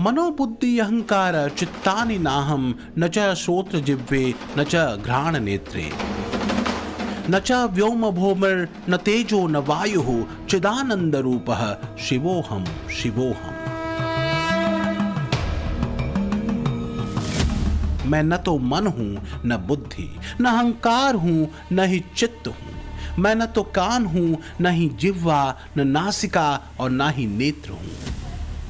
मनोबुद्धि अहंकार चित्तानि नाहं न च श्रोत्र जिह्वे न च घ्राण नेत्रे न च व्योम भूमिर न तेजो न वायुः चिदानंद रूपः शिवोहम शिवोहम। मैं न तो मन हूं न बुद्धि न अहंकार हूं न ही चित्त हूं। मैं न तो कान हूं न ही जिह्वा न नासिका और न ही नेत्र हूं।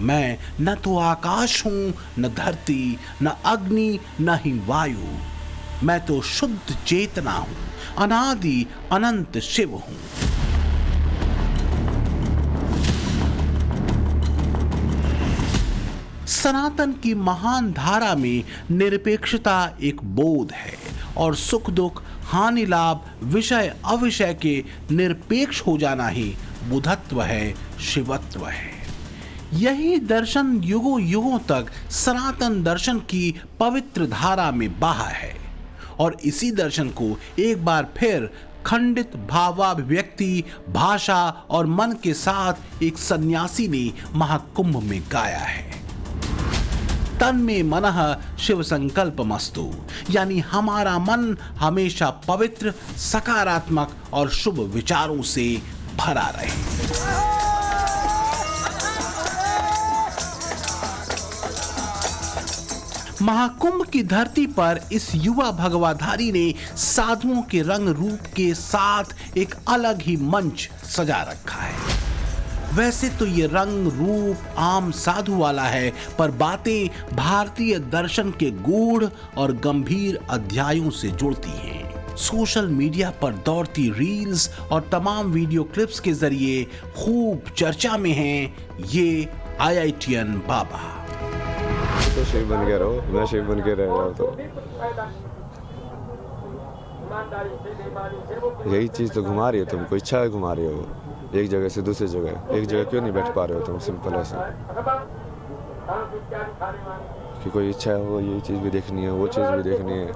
मैं न तो आकाश हूं न धरती न अग्नि न ही वायु। मैं तो शुद्ध चेतना हूं, अनादि अनंत शिव हूं। सनातन की महान धारा में निरपेक्षता एक बोध है और सुख दुख हानि लाभ विषय अविषय के निरपेक्ष हो जाना ही बुद्धत्व है, शिवत्व है। यही दर्शन युगों युगों तक सनातन दर्शन की पवित्र धारा में बहा है और इसी दर्शन को एक बार फिर खंडित भावाभिव्यक्ति भाषा और मन के साथ एक सन्यासी ने महाकुंभ में गाया है। तन में मनः शिव संकल्पमस्तु, यानी हमारा मन हमेशा पवित्र सकारात्मक और शुभ विचारों से भरा रहे। महाकुंभ की धरती पर इस युवा भगवाधारी ने साधुओं के रंग रूप के साथ एक अलग ही मंच सजा रखा है। वैसे तो ये रंग रूप आम साधु वाला है, पर बातें भारतीय दर्शन के गूढ़ और गंभीर अध्यायों से जुड़ती हैं। सोशल मीडिया पर दौड़ती रील्स और तमाम वीडियो क्लिप्स के जरिए खूब चर्चा में हैं ये IITian बाबा। तो शिव बन के रहो, मैं शिव बन के रह रहा हूं, तो यही चीज तो घुमा रही है तुमको, इच्छा है घुमा रही हो एक जगह से दूसरी जगह। एक जगह क्यों नहीं बैठ पा रहे हो तुम? सिंपल ऐसा कि कोई इच्छा हो, ये चीज़ भी देखनी है, वो चीज़ भी देखनी है,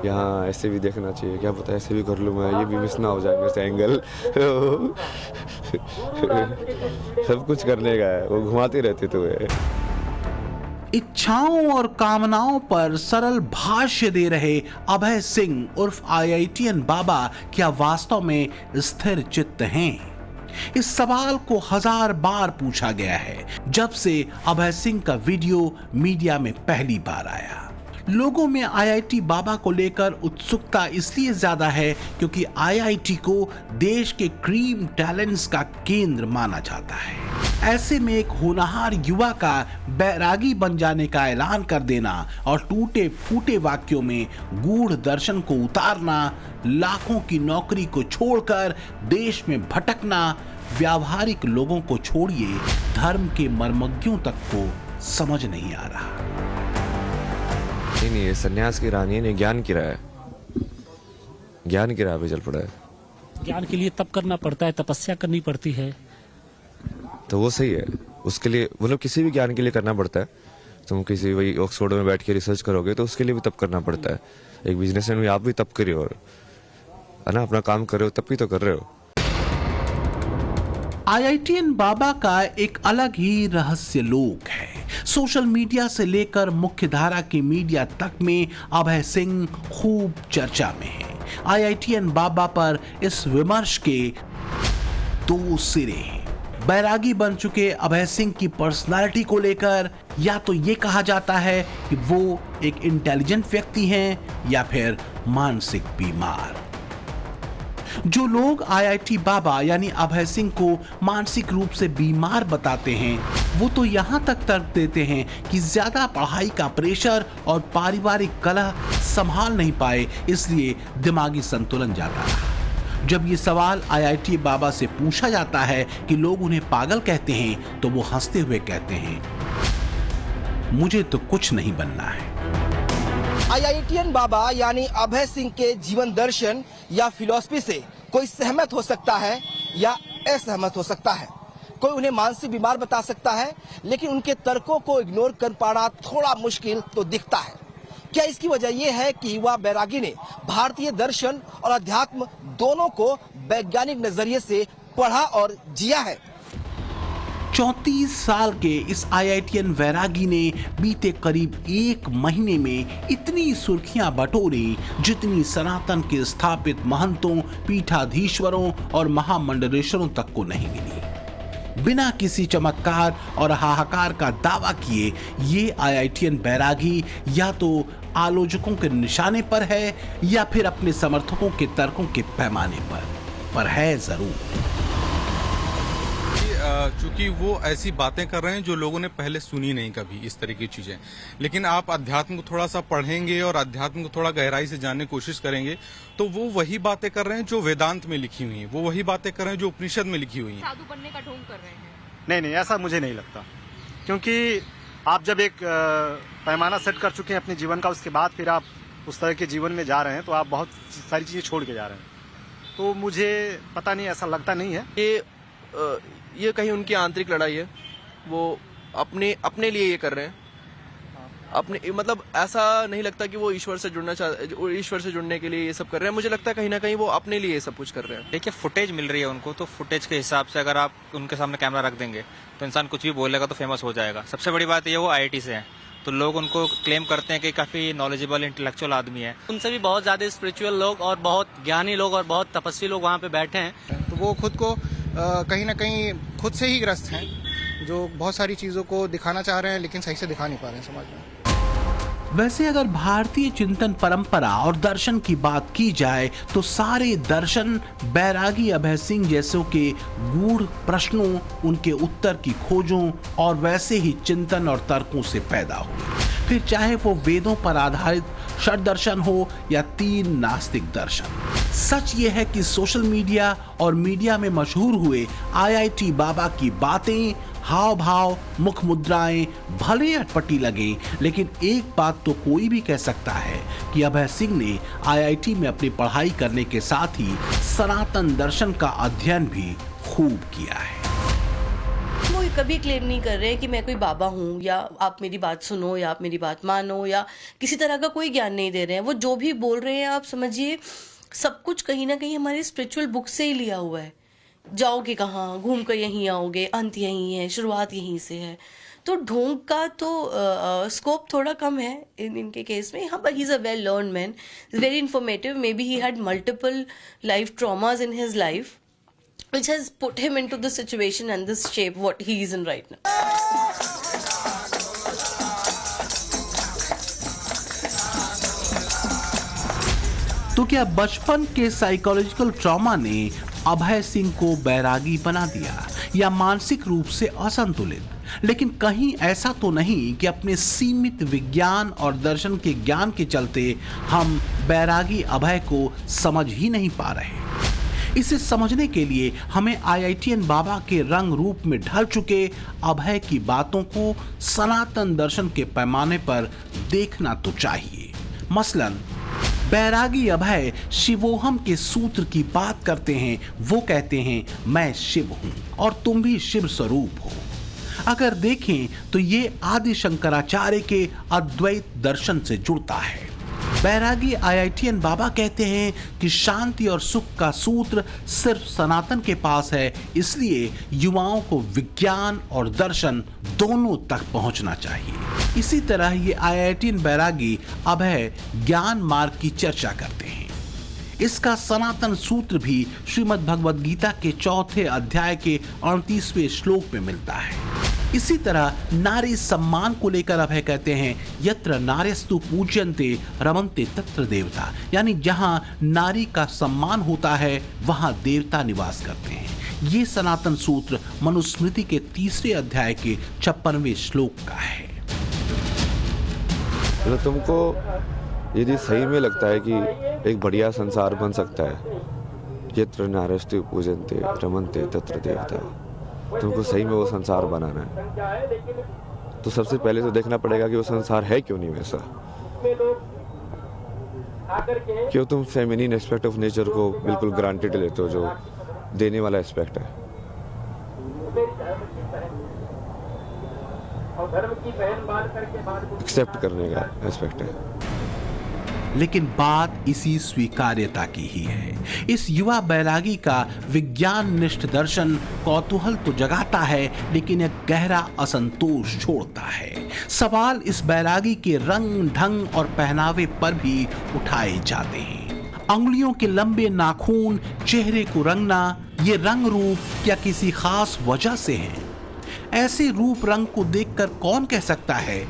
यहाँ ऐसे भी देखना चाहिए, क्या पता ऐसे भी कर लूँ मैं, ये भी मिस ना हो जाए मेरे से एंगल। सब कुछ करने का है, वो घुमाती रहती तो है। इच्छाओं और कामनाओं पर सरल भाष्य दे रहे अभय सिंह उर्फ IITian बाबा क्या वास्तव में स्थिर चित्त हैं? इस सवाल को 1000 बार पूछा गया है जब से अभय सिंह का वीडियो मीडिया में पहली बार आया। लोगों में IIT बाबा को लेकर उत्सुकता इसलिए ज्यादा है क्योंकि IIT को देश के क्रीम टैलेंट्स का केंद्र माना जाता है। ऐसे में एक होनहार युवा का बैरागी बन जाने का ऐलान कर देना और टूटे फूटे वाक्यों में गूढ़ दर्शन को उतारना, लाखों की नौकरी को छोड़कर देश में भटकना, व्यावहारिक लोगों को छोड़िए धर्म के मर्मज्ञों तक को समझ नहीं आ रहा। नहीं, ये सन्यास की रानी ने ज्ञान की राह है, ज्ञान की राह पे चल पड़ा है। ज्ञान के लिए तप करना पड़ता है, तपस्या करनी पड़ती है, तो वो सही है। उसके लिए मतलब किसी भी ज्ञान के लिए करना पड़ता है। तुम किसी वही ऑक्सफोर्ड में बैठ के रिसर्च करोगे तो उसके लिए भी तप करना पड़ता है। एक बिजनेसमैन भी आप भी तप करिए और है ना, अपना काम कर रहे हो तब भी तो कर रहे हो। IITian बाबा का एक अलग ही रहस्य लोक है। सोशल मीडिया से लेकर मुख्यधारा के मीडिया तक में अभय सिंह खूब चर्चा में है। IITian बाबा पर इस विमर्श के 2 सिरे हैं। बैरागी बन चुके अभय सिंह की पर्सनालिटी को लेकर या तो ये कहा जाता है कि वो एक इंटेलिजेंट व्यक्ति हैं या फिर मानसिक बीमार। जो लोग IIT बाबा यानी अभय सिंह को मानसिक रूप से बीमार बताते हैं वो तो यहाँ तक तर्क देते हैं कि ज्यादा पढ़ाई का प्रेशर और पारिवारिक कलह संभाल नहीं पाए, इसलिए दिमागी संतुलन जाता रहा। जब ये सवाल IIT बाबा से पूछा जाता है कि लोग उन्हें पागल कहते हैं तो वो हंसते हुए कहते हैं, मुझे तो कुछ नहीं बनना है। IITian बाबा यानी अभय सिंह के जीवन दर्शन या फिलॉसफी से कोई सहमत हो सकता है या असहमत हो सकता है। कोई उन्हें मानसिक बीमार बता सकता है, लेकिन उनके तर्कों को इग्नोर कर पाना थोड़ा मुश्किल तो दिखता है। क्या इसकी वजह यह है कि युवा बैरागी ने भारतीय दर्शन और अध्यात्म दोनों को वैज्ञानिक नजरिए से पढ़ा और जिया है? 34 साल के इस आईआईटीएन वैरागी ने बीते करीब 1 महीने में इतनी सुर्खियां बटोरी जितनी सनातन के स्थापित महंतों, पीठाधीश्वरों और महामंडलेश्वरों तक को नहीं मिली। बिना किसी चमत्कार और हाहाकार का दावा किए ये आईआईटीएन बैरागी या तो आलोचकों के निशाने पर है या फिर अपने समर्थकों के तर्कों के पैमाने पर है जरूर। चूंकि वो ऐसी बातें कर रहे हैं जो लोगों ने पहले सुनी नहीं कभी, इस तरह की चीजें। लेकिन आप अध्यात्म को थोड़ा सा पढ़ेंगे और अध्यात्म को थोड़ा गहराई से जानने की कोशिश करेंगे तो वो वही बातें कर रहे हैं जो वेदांत में लिखी हुई हैं, वो वही बातें कर रहे हैं जो उपनिषद में लिखी हुई हैं। साधु बनने का ढोंग कर रहे हैं। नहीं, ऐसा मुझे नहीं लगता, क्योंकि आप जब एक पैमाना सेट कर चुके हैं अपने जीवन का, उसके बाद फिर आप उस तरह के जीवन में जा रहे हैं तो आप बहुत सारी चीजें छोड़ के जा रहे हैं। तो मुझे पता नहीं, ऐसा लगता नहीं है। ये कहीं उनकी आंतरिक लड़ाई है, वो अपने लिए ये कर रहे हैं। अपने मतलब ऐसा नहीं लगता कि वो ईश्वर से जुड़ने के लिए ये सब कर रहे हैं। मुझे लगता है कहीं ना कहीं वो अपने लिए ये सब कुछ कर रहे हैं। देखिए, फुटेज मिल रही है उनको, तो फुटेज के हिसाब से अगर आप उनके सामने कैमरा रख देंगे तो इंसान कुछ भी बोलेगा तो फेमस हो जाएगा। सबसे बड़ी बात ये, वो आईआईटी से हैं तो लोग उनको क्लेम करते हैं कि काफी नॉलेजेबल इंटेलेक्चुअल आदमी है। उनसे भी बहुत ज्यादा स्पिरिचुअल लोग और बहुत ज्ञानी लोग और बहुत तपस्वी लोग वहाँ पे बैठे हैं। तो वो खुद को कहीं ना कहीं खुद से ही ग्रस्त हैं, जो बहुत सारी चीज़ों को दिखाना चाह रहे हैं लेकिन सही से दिखा नहीं पा रहे हैं समाज में। वैसे अगर भारतीय चिंतन परंपरा और दर्शन की बात की जाए तो सारे दर्शन बैरागी अभय सिंह जैसों के गूढ़ प्रश्नों, उनके उत्तर की खोजों और वैसे ही चिंतन और तर्कों से पैदा हुए। फिर चाहे वो वेदों पर आधारित षड दर्शन हो या 3 नास्तिक दर्शन। सच ये है कि सोशल मीडिया और मीडिया में मशहूर हुए आईआईटी बाबा की बातें, हाव भाव, मुख मुद्राएं भले अटपटी लगे, लेकिन एक बात तो कोई भी कह सकता है कि अभय सिंह ने आईआईटी में अपनी पढ़ाई करने के साथ ही सनातन दर्शन का अध्ययन भी खूब किया है। वो कभी क्लेम नहीं कर रहे हैं कि मैं कोई बाबा हूँ या आप मेरी बात सुनो या आप मेरी बात मानो, या किसी तरह का कोई ज्ञान नहीं दे रहे हैं। वो जो भी बोल रहे हैं आप समझिए सब कुछ कहीं ना कहीं हमारी स्पिरिचुअल बुक से ही लिया हुआ है। जाओगे कहाँ, घूम कर यहीं आओगे, अंत यहीं है, शुरुआत यहीं से है। तो ढोंग का तो स्कोप थोड़ा कम है इनके केस में। हाँ, but he is a well learn man, very informative. May be he had multiple life traumas in his life which has put him into the situation and this shape what he is in right now. तो क्या बचपन के psychological trauma ने अभय सिंह को बैरागी बना दिया या मानसिक रूप से असंतुलित? लेकिन कहीं ऐसा तो नहीं कि अपने सीमित विज्ञान और दर्शन के ज्ञान के चलते हम बैरागी अभय को समझ ही नहीं पा रहे। इसे समझने के लिए हमें आईआईटीएन बाबा के रंग रूप में ढल चुके अभय की बातों को सनातन दर्शन के पैमाने पर देखना तो चाहिए। मसलन बैरागी अभय शिवोहम के सूत्र की बात करते हैं। वो कहते हैं, मैं शिव हूं और तुम भी शिव स्वरूप हो। अगर देखें तो ये आदि शंकराचार्य के अद्वैत दर्शन से जुड़ता है। बैरागी आईआईटीएन बाबा कहते हैं कि शांति और सुख का सूत्र सिर्फ सनातन के पास है, इसलिए युवाओं को विज्ञान और दर्शन दोनों तक पहुंचना चाहिए। इसी तरह ये आईआईटीएन बैरागी अभय ज्ञान मार्ग की चर्चा करते हैं। इसका सनातन सूत्र भी श्रीमद् भगवद गीता के 4थे अध्याय के 38वें श्लोक में मिलता है। इसी तरह नारी सम्मान को लेकर अभय कहते हैं, यत्र नार्यस्तु पूज्यन्ते रमन्ते तत्र देवता, यानी जहां नारी का सम्मान होता है वहां देवता निवास करते हैं। ये सनातन सूत्र मनुस्मृति के 3रे अध्याय के 56वें श्लोक का है। तो तुमको यदि सही में लगता है कि एक बढ़िया संसार बन सकता है, यत्र नार्यस्तु पूज्यन्ते रमन्ते तत्र देवता, तुमको सही में वो संसार बनाना है तो सबसे पहले तो देखना पड़ेगा कि वो संसार है क्यों नहीं वैसा। क्यों तुम फेमिनिन एस्पेक्ट ऑफ नेचर को बिल्कुल ग्रांटेड लेते हो, जो देने वाला एस्पेक्ट है। एक्सेप्ट करने का एस्पेक्ट है। लेकिन बात इसी स्वीकार्यता की ही है। इस युवा बैरागी का विज्ञान निष्ठ दर्शन कौतूहल तो जगाता है, लेकिन एक गहरा असंतोष छोड़ता है। सवाल इस बैरागी के रंग ढंग और पहनावे पर भी उठाए जाते हैं। अंगुलियों के लंबे नाखून, चेहरे को रंगना, ये रंग रूप क्या किसी खास वजह से है? ऐसे रूप रंग को देखकर कौन कह सकता है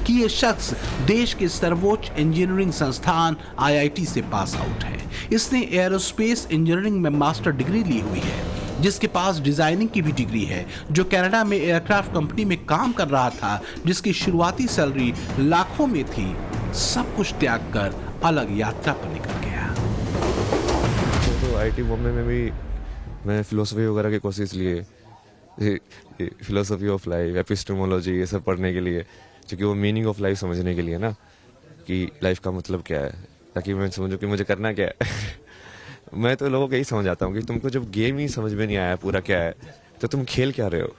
कि ये शख्स देश के सर्वोच्च इंजीनियरिंग संस्थान IIT से पास आउट है। इसने एरोस्पेस इंजीनियरिंग में मास्टर डिग्री ली हुई है, जिसके पास डिजाइनिंग की भी डिग्री है, जो कनाडा में एयरक्राफ्ट कंपनी में काम कर रहा था, जिसकी शुरुआती सैलरी लाखों में थी। सब कुछ त्याग कर अलग यात्रा पर निकल गया। तो IIT बॉम्बे में भी मैं फिलोसफी वगैरह की कोशिश लिए, फिलोसफी ऑफ लाइफ, एपिस्टेमोलॉजी, ये सब पढ़ने के लिए, क्योंकि वो मीनिंग ऑफ लाइफ समझने के लिए ना, कि लाइफ का मतलब क्या है, ताकि मैं समझूं कि मुझे करना क्या है। मैं तो लोगों को यही समझ आता हूँ कि तुमको जब गेम ही समझ में नहीं आया पूरा क्या है, तो तुम खेल क्या रहे हो।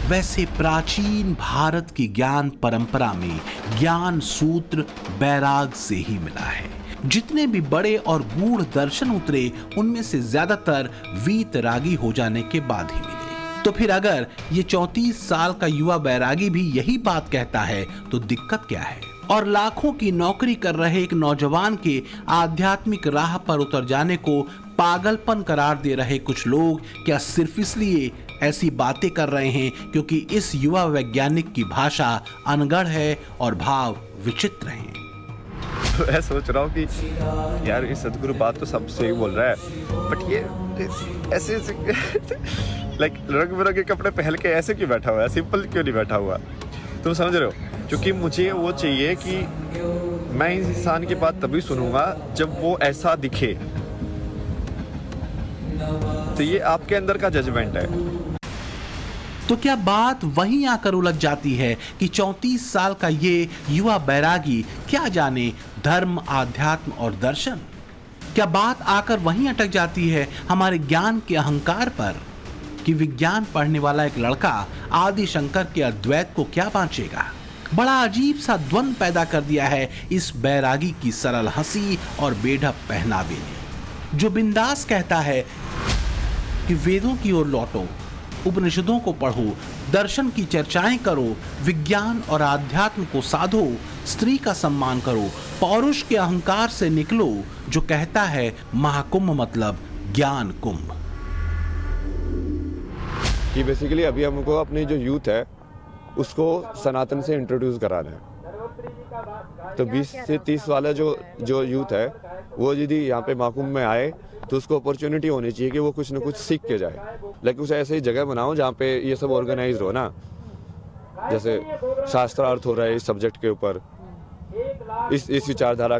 वैसे प्राचीन भारत की ज्ञान परंपरा में ज्ञान सूत्र बैराग से ही मिला है। जितने भी बड़े और गूढ़ दर्शन उतरे, उनमें से ज्यादातर वीतरागी हो जाने के बाद ही मिले। तो फिर अगर ये 34 साल का युवा बैरागी भी यही बात कहता है, तो दिक्कत क्या है? और लाखों की नौकरी कर रहे एक नौजवान के आध्यात्मिक राह पर उतर जाने को पागलपन करार दे रहे कुछ लोग क्या सिर्फ इसलिए ऐसी बातें कर रहे हैं क्योंकि इस युवा वैज्ञानिक की भाषा अनगढ़ है और भाव विचित्र हैं? मैं सोच रहा हूँ कि यार ये सदगुरु बात तो सब सही बोल रहा है, बट ये ऐसे लाइक रंग बिरंगे कपड़े पहन के ऐसे क्यों बैठा हुआ है, सिंपल क्यों नहीं बैठा हुआ? तुम समझ रहे हो? क्योंकि मुझे वो चाहिए कि मैं इंसान की बात तभी सुनूंगा जब वो ऐसा दिखे। तो ये आपके अंदर का जजमेंट है। तो क्या बात वहीं आकर उलझ जाती है कि 34 साल का ये युवा बैरागी क्या जाने धर्म, आध्यात्म और दर्शन? क्या बात आकर वहीं अटक जाती है हमारे ज्ञान के अहंकार पर कि विज्ञान पढ़ने वाला एक लड़का आदि शंकर के अद्वैत को क्या बांचेगा? बड़ा अजीब सा द्वंद पैदा कर दिया है इस बैरागी की सरल हंसी और बेढप पहनावे ने, जो बिंदास कहता है कि वेदों की ओर लौटो, उपनिषदों को पढ़ो, दर्शन की चर्चाएं करो, विज्ञान और आध्यात्म को साधो, स्त्री का सम्मान करो, पौरुष के अहंकार से निकलो, जो कहता है महाकुंभ मतलब ज्ञान कुंभ। कि बेसिकली अभी हमको अपनी जो यूथ है उसको सनातन से इंट्रोड्यूस कराना है। तो 20 से 30 वाला जो यूथ है वो यदि यहाँ पे महाकुंभ में आए तो उसको अपॉर्चुनिटी होनी चाहिए कि वो कुछ ना कुछ सीख के जाए। लेकिन उसे ऐसे ही जगह बनाओ जहाँ पे ये सब ऑर्गेनाइज हो ना, जैसे शास्त्रार्थ हो रहा है इस सब्जेक्ट के ऊपर, इस विचारधारा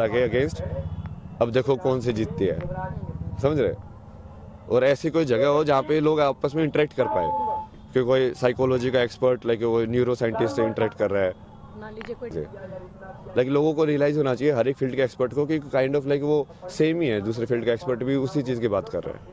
के अगेंस्ट, अब देखो कौन सी जीतती है, समझ रहे? और ऐसी कोई जगह हो जहाँ पे लोग आपस में इंटरेक्ट कर पाए, कि कोई साइकोलॉजी का एक्सपर्ट लाइक वो न्यूरो साइंटिस्ट से इंटरेक्ट कर रहा है, लाइक लोगों को रियलाइज होना चाहिए हर एक फील्ड के एक्सपर्ट को कि काइंड ऑफ लाइक वो सेम ही है, दूसरे फील्ड का एक्सपर्ट भी उसी चीज़ की बात कर रहा है।